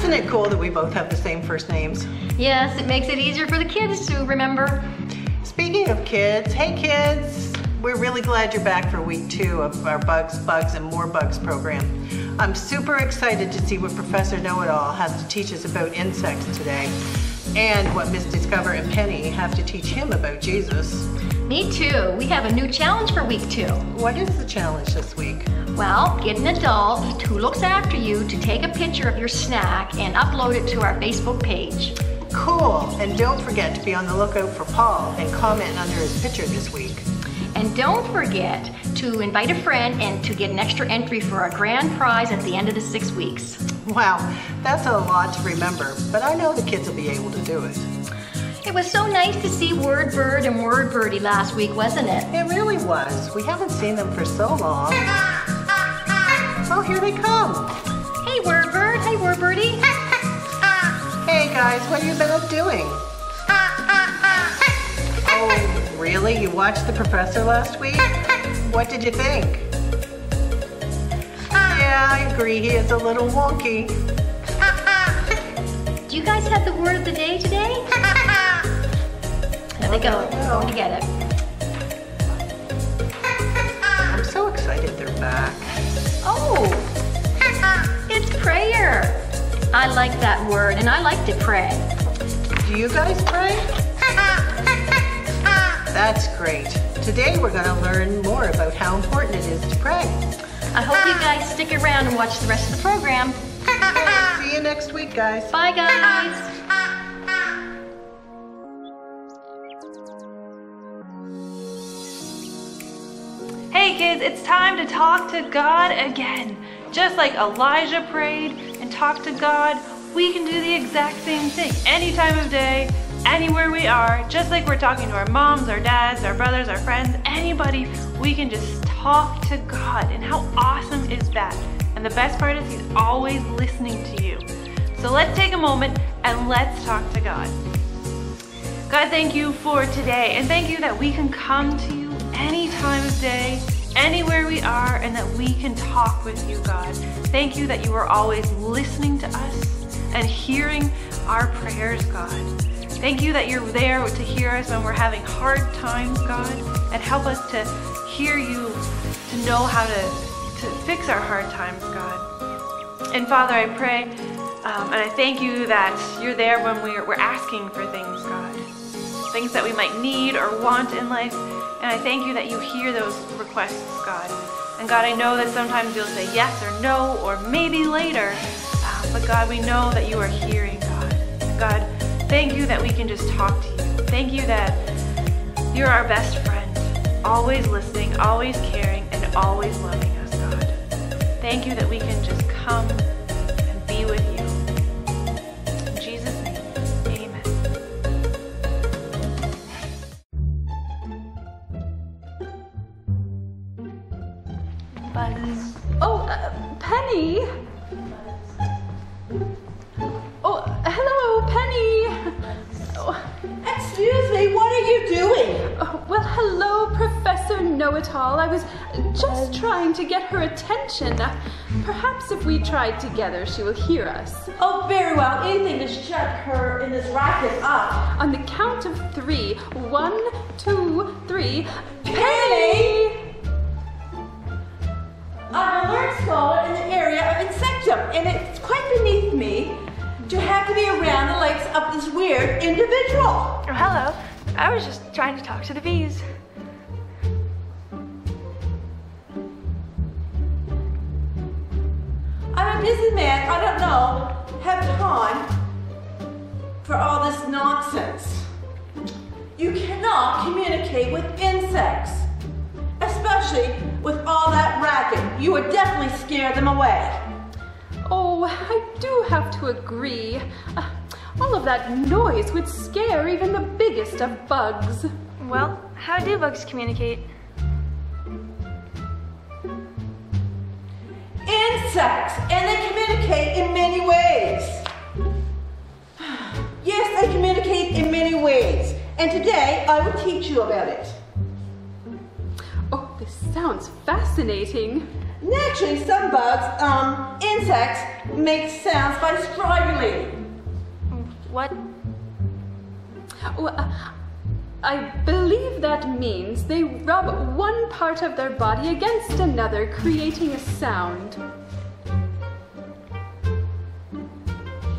Isn't it cool that we both have the same first names? Yes, it makes it easier for the kids to remember. Speaking of kids, hey kids, we're really glad you're back for week 2 of our Bugs, and More Bugs program. I'm super excited to see what Professor Know-It-All has to teach us about insects today, and what Miss Discover and Penny have to teach him about Jesus. Me too. We have a new challenge for week 2. What is the challenge this week? Well, get an adult who looks after you to take a picture of your snack and upload it to our Facebook page. Cool, and don't forget to be on the lookout for Paul and comment under his picture this week. And don't forget to invite a friend and to get an extra entry for our grand prize at the end of the 6 weeks. Wow, that's a lot to remember, but I know the kids will be able to do it. It was so nice to see Word Bird and Word Birdie last week, wasn't it? It really was. We haven't seen them for so long. Oh, here they come. Hey, Word Bird. Hey, Word Birdie. Hey, guys, what have you been up doing? Oh, really? You watched the professor last week? What did you think? Yeah, I agree. He is a little wonky. Do you guys have the word of the day today? There they go. Going to get it. I'm so excited they're back. Oh, it's prayer. I like that word, and I like to pray. Do you guys pray? That's great. Today we're going to learn more about how important it is to pray. I hope you guys stick around and watch the rest of the program. Okay, see you next week, guys. Bye, guys. Hey kids, it's time to talk to God again. Just like Elijah prayed and talked to God, we can do the exact same thing any time of day, anywhere we are. Just like we're talking to our moms, our dads, our brothers, our friends, anybody, we can just talk to God. And how awesome is that? And the best part is He's always listening to you. So let's take a moment and let's talk to God. God, thank you for today, and thank you that we can come to you any time of day, anywhere we are, and that we can talk with you, God. Thank you that you are always listening to us and hearing our prayers, God. Thank you that you're there to hear us when we're having hard times, God, and help us to hear you, to know how to fix our hard times, God. And Father, I pray and I thank you that you're there when we're asking for things, God. Things that we might need or want in life. And I thank you that you hear those requests, God. And God, I know that sometimes you'll say yes or no or maybe later. But God, we know that you are hearing, God. And God, thank you that we can just talk to you. Thank you that you're our best friend. Always listening, always caring, and always loving us, God. Thank you that we can just come and be with you. In Jesus' name, amen. Buzz. Oh, Penny! Oh, hello, Penny! Oh. Excuse me, what are you doing? Oh, well, hello, Professor Know-It-All. I was just trying to get her attention. Perhaps if we tried together, she will hear us. Oh, very well. Anything to shut her in this racket up. On the count of 3. 1, 2, 3. Penny! I'm a learned scholar in the area of insectum, and it's quite beneath me to have to be around the likes of this weird individual. Oh, hello. I was just trying to talk to the bees. I'm a busy man. I don't know, have time for all this nonsense. You cannot communicate with insects, especially with all that racket. You would definitely scare them away. Oh, I do have to agree. All of that noise would scare even the biggest of bugs. Well, how do bugs communicate? Insects, and they communicate in many ways. Yes, they communicate in many ways, and today I will teach you about it. Oh, this sounds fascinating. Naturally, some bugs, insects, make sounds by strangulating. What? Well, I believe that means they rub one part of their body against another, creating a sound.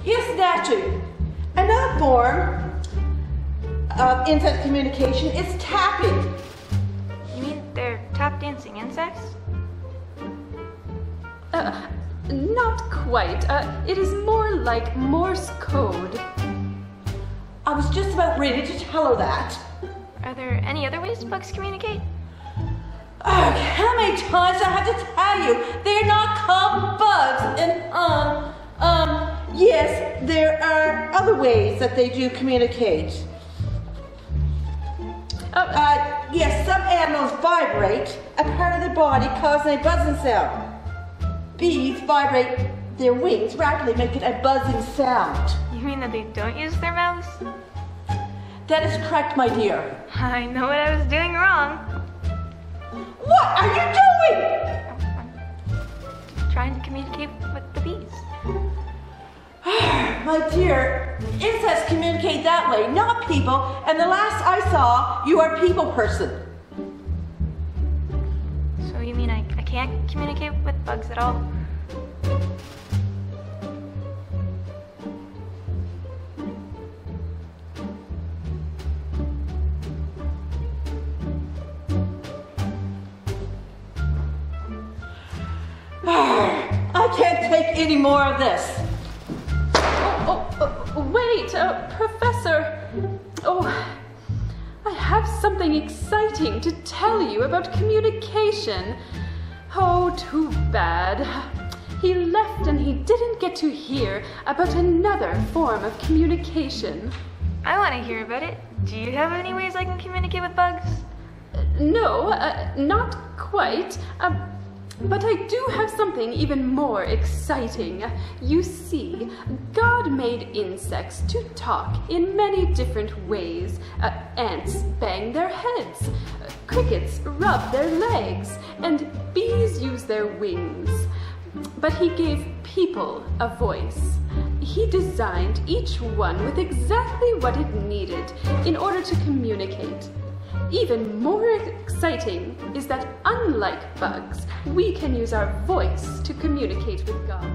Yes, naturally. Another form of insect communication is tapping. You mean they're tap dancing insects? Not quite. It is more like Morse code. I was just about ready to tell her that. Are there any other ways bugs communicate? Oh, how many times do I have to tell you? They're not called bugs. And, yes, there are other ways that they do communicate. Yes, some animals vibrate a part of their body, causing a buzzing sound. Bees vibrate their wings rapidly, making a buzzing sound. You mean that they don't use their mouths? That is correct, my dear. I know what I was doing wrong. What are you doing? I'm trying to communicate with the bees. My dear, insects communicate that way, not people. And the last I saw, you are a people person. So you mean I can't communicate with bugs at all? I can't take any more of this. Wait, Professor. Oh, I have something exciting to tell you about communication. Oh, too bad. He left and he didn't get to hear about another form of communication. I want to hear about it. Do you have any ways I can communicate with bugs? No, not quite. But I do have something even more exciting. You see, God made insects to talk in many different ways. Ants bang their heads, crickets rub their legs, and bees use their wings. But he gave people a voice. He designed each one with exactly what it needed in order to communicate. Even more exciting is that, unlike bugs, we can use our voice to communicate with God.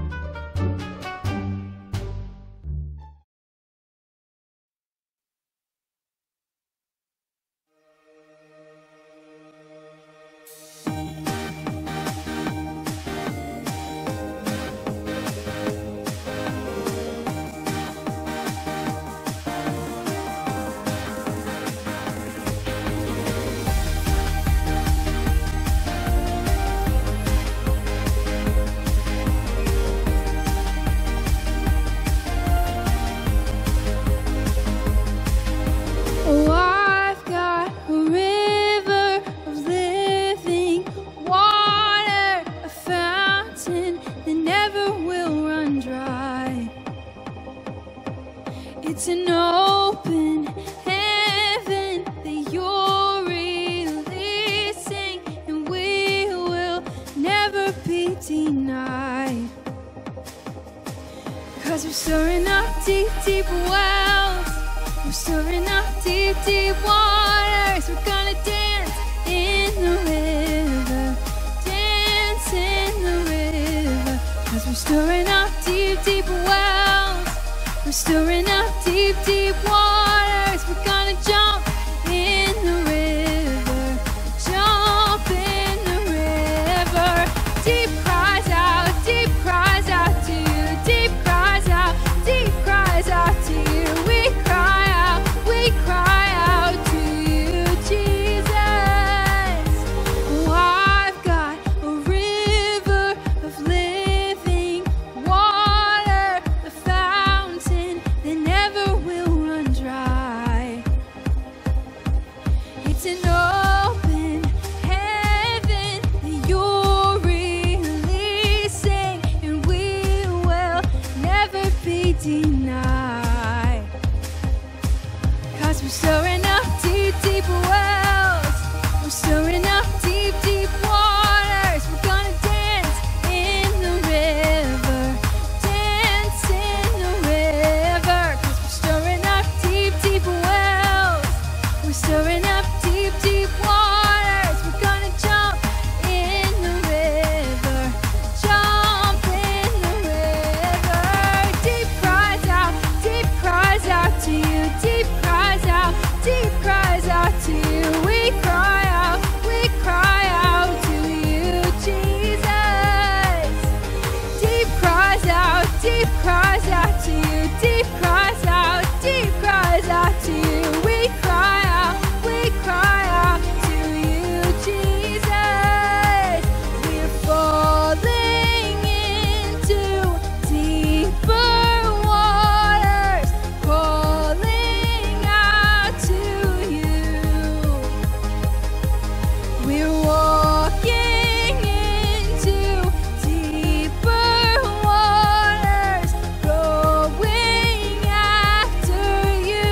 It's an open heaven that you're releasing, and we will never be denied. 'Cause we're soaring up deep, deep wells. We're soaring up deep, deep waters. We're gonna dance in the river, dance in the river. 'Cause we're soaring up deep, deep wells. We're stirring up deep, deep waters. We're gonna jump in the river, jump in the river. Deep cries out to you. Deep cries out to you. We cry out to you, Jesus. Oh, I've got a river of living water, the fountain that never will run dry. It's an open heaven that you're releasing, and we will never be denied. 'Cause we're stirring up deep, deep wells. We're stirring up deep, deep waters. We're gonna dance deep cries out to you. We cry out to you, Jesus. Deep cries out to you. Deep cries out to you. We cry out to you, Jesus. We're falling into deeper waters, calling out to you. We're walking into deeper waters, going after you.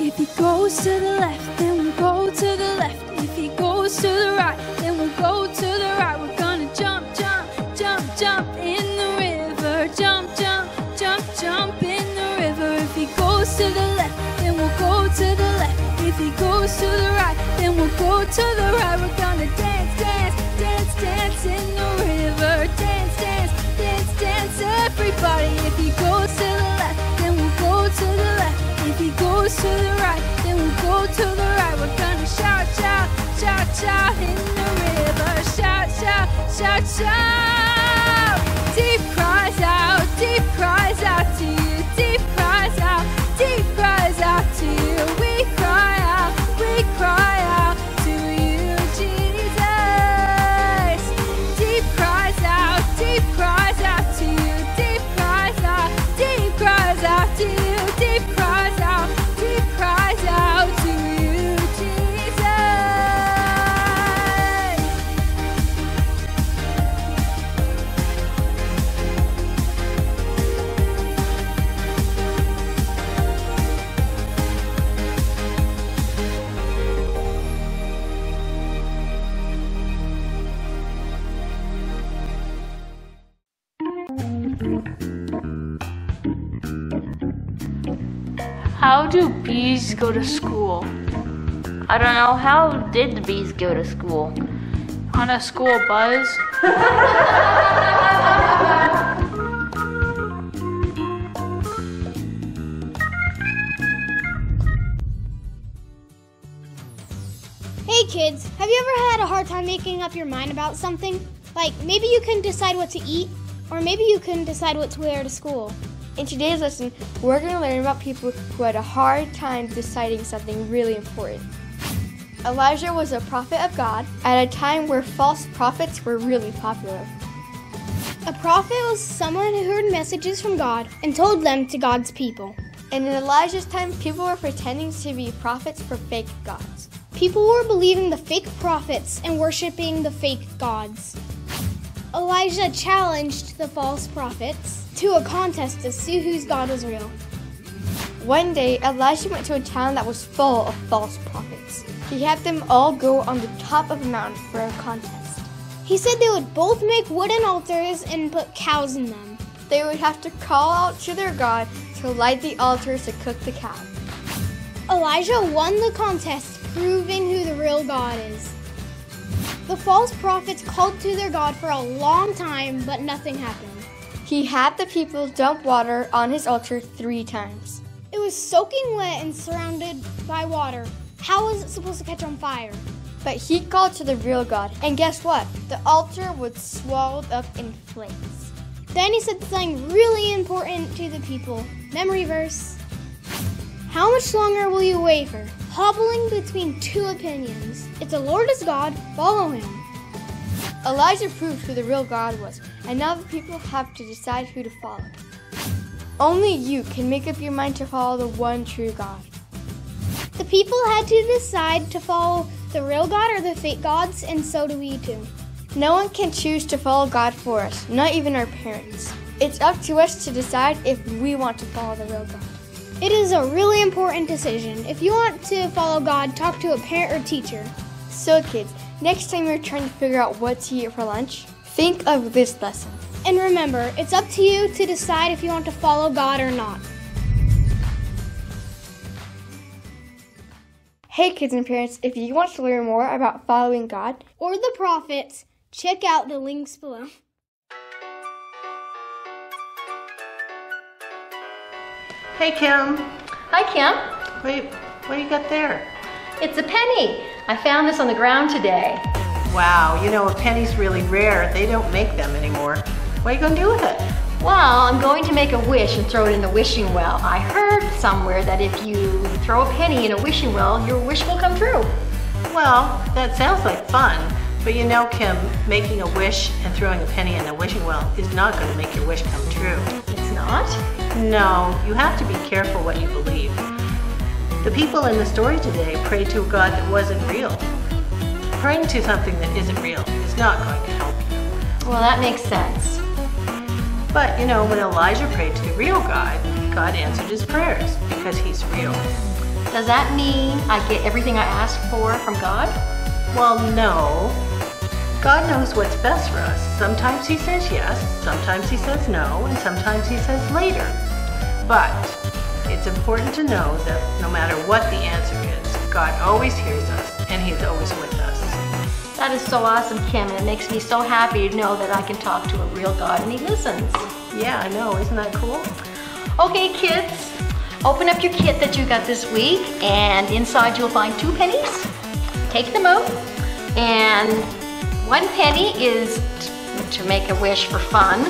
If he goes to the left, then we'll go to the left. If he goes to the right, then we'll go to the right. We're gonna jump, jump, jump, jump in the river. Jump, jump, jump, jump in the river. If he goes to the left, then we'll go to the left. If he goes to the right, then we'll go to the right. We're gonna dance, dance, dance, dance in the river. Dance, dance, dance, dance, everybody. If he goes to the left, then we'll go to the left. If he goes to the right, then we'll go to the right. We're gonna shout, shout, shout, shout in the river. Shout, shout, shout, shout. Deep cries out to you. Deep cries out to you. We cry out to you, Jesus. Deep cries out to you. Deep cries out to you. Deep cries out to you. Deep cries out to you, Jesus. How do bees go to school? I don't know. How did the bees go to school? On a school bus? Hey kids, have you ever had a hard time making up your mind about something? Like maybe you couldn't decide what to eat, or maybe you couldn't decide what to wear to school. In today's lesson, we're going to learn about people who had a hard time deciding something really important. Elijah was a prophet of God at a time where false prophets were really popular. A prophet was someone who heard messages from God and told them to God's people. And in Elijah's time, people were pretending to be prophets for fake gods. People were believing the fake prophets and worshiping the fake gods. Elijah challenged the false prophets to a contest to see whose God was real. One day, Elijah went to a town that was full of false prophets. He had them all go on the top of a mountain for a contest. He said they would both make wooden altars and put cows in them. They would have to call out to their God to light the altars to cook the cow. Elijah won the contest, proving who the real God is. The false prophets called to their God for a long time, but nothing happened. He had the people dump water on his altar 3 times. It was soaking wet and surrounded by water. How was it supposed to catch on fire? But he called to the real God, and guess what? The altar was swallowed up in flames. Then he said something really important to the people. Memory verse. How much longer will you waver, hobbling between 2 opinions? If the Lord is God, follow him. Elijah proved who the real God was, and now the people have to decide who to follow. Only you can make up your mind to follow the one true God. The people had to decide to follow the real God or the fake gods, and so do we too. No one can choose to follow God for us, not even our parents. It's up to us to decide if we want to follow the real God. It is a really important decision. If you want to follow God, talk to a parent or teacher. So kids, next time you're trying to figure out what to eat for lunch, think of this lesson. And remember, it's up to you to decide if you want to follow God or not. Hey kids and parents, if you want to learn more about following God or the prophets, check out the links below. Hey, Kim. Hi, Kim. What do you got there? It's a penny. I found this on the ground today. Wow, you know, a penny's really rare. They don't make them anymore. What are you going to do with it? Well, I'm going to make a wish and throw it in the wishing well. I heard somewhere that if you throw a penny in a wishing well, your wish will come true. Well, that sounds like fun. But you know, Kim, making a wish and throwing a penny in a wishing well is not going to make your wish come true. It's not? No, you have to be careful what you believe. The people in the story today prayed to a God that wasn't real. Praying to something that isn't real is not going to help you. Well, that makes sense. But you know, when Elijah prayed to the real God, God answered his prayers because he's real. Does that mean I get everything I ask for from God? Well, no. God knows what's best for us. Sometimes he says yes, sometimes he says no, and sometimes he says later. But it's important to know that no matter what the answer is, God always hears us and he's always with us. That is so awesome, Kim, and it makes me so happy to know that I can talk to a real God and he listens. Yeah, I know. Isn't that cool? Okay, kids, open up your kit that you got this week, and inside you'll find 2 pennies. Take them out, and 1 penny is to make a wish for fun,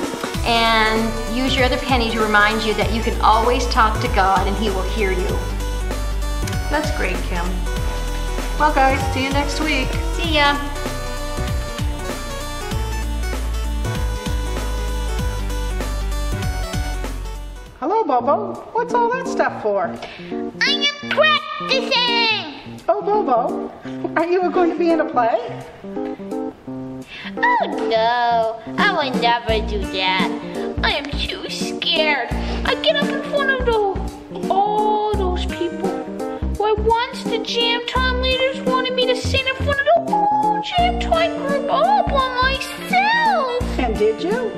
and use your other penny to remind you that you can always talk to God and he will hear you. That's great, Kim. Well, guys, see you next week. See ya. Hello, Bobo. What's all that stuff for? I am practicing! Oh, Bobo, are you going to be in a play? Oh no, I would never do that. I am too scared. I get up in front of all those people. Why, once the jam time leaders wanted me to sing in front of the whole jam time group all by myself. And did you?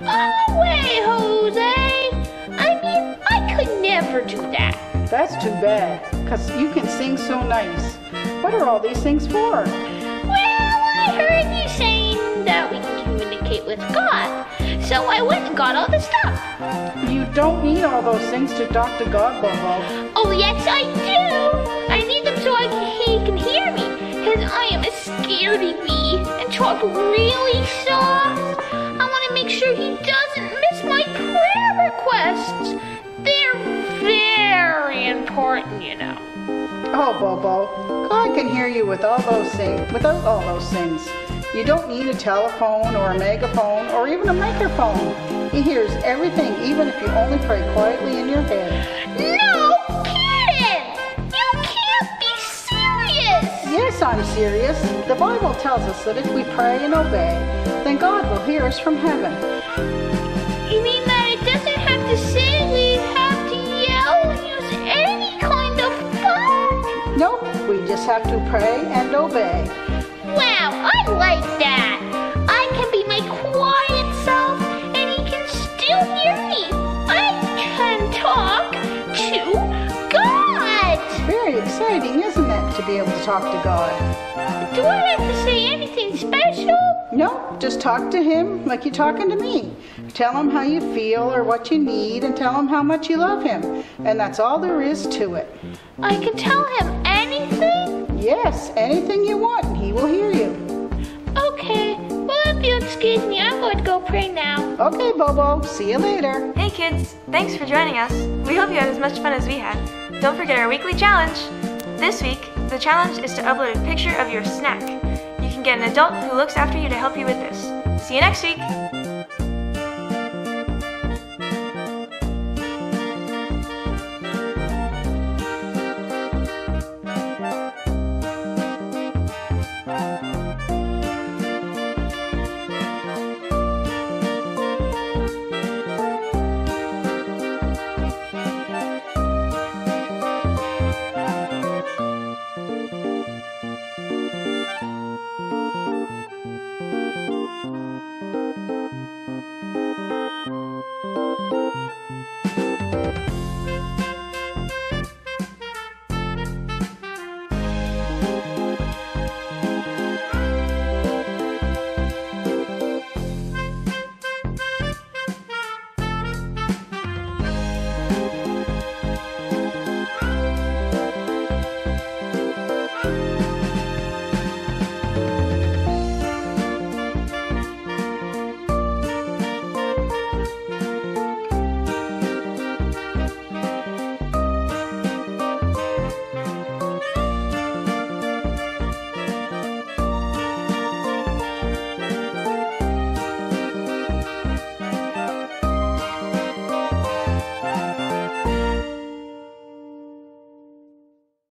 Oh, wait, Jose. I mean, I could never do that. That's too bad, because you can sing so nice. What are all these things for? Well, I heard you saying that we can communicate with God, so I went and got all the stuff. You don't need all those things to talk to God, Bobo. Oh, yes, I do. I need them so he can hear me, because I am a scaredy bee and talk really soft. I want to make sure he doesn't miss my prayer requests. They're very important, you know. Oh, Bobo, God can hear you with all those things, without all those things. You don't need a telephone or a megaphone or even a microphone. He hears everything, even if you only pray quietly in your head. No kidding! You can't be serious! Yes, I'm serious. The Bible tells us that if we pray and obey, then God will hear us from heaven. You mean that it doesn't have to say we have to yell and use any kind of fun? Nope, we just have to pray and obey. Wow, I like that. I can be my quiet self and he can still hear me. I can talk to God. Very exciting, isn't it, to be able to talk to God? Do I have to say anything special? No, just talk to him like you're talking to me. Tell him how you feel or what you need and tell him how much you love him. And that's all there is to it. I can tell him anything? Yes, anything you want and he will hear you. Okay, well if you'll excuse me, I'm going to go pray now. Okay, Bobo, see you later. Hey kids, thanks for joining us. We hope you had as much fun as we had. Don't forget our weekly challenge. This week, the challenge is to upload a picture of your snack. You can get an adult who looks after you to help you with this. See you next week!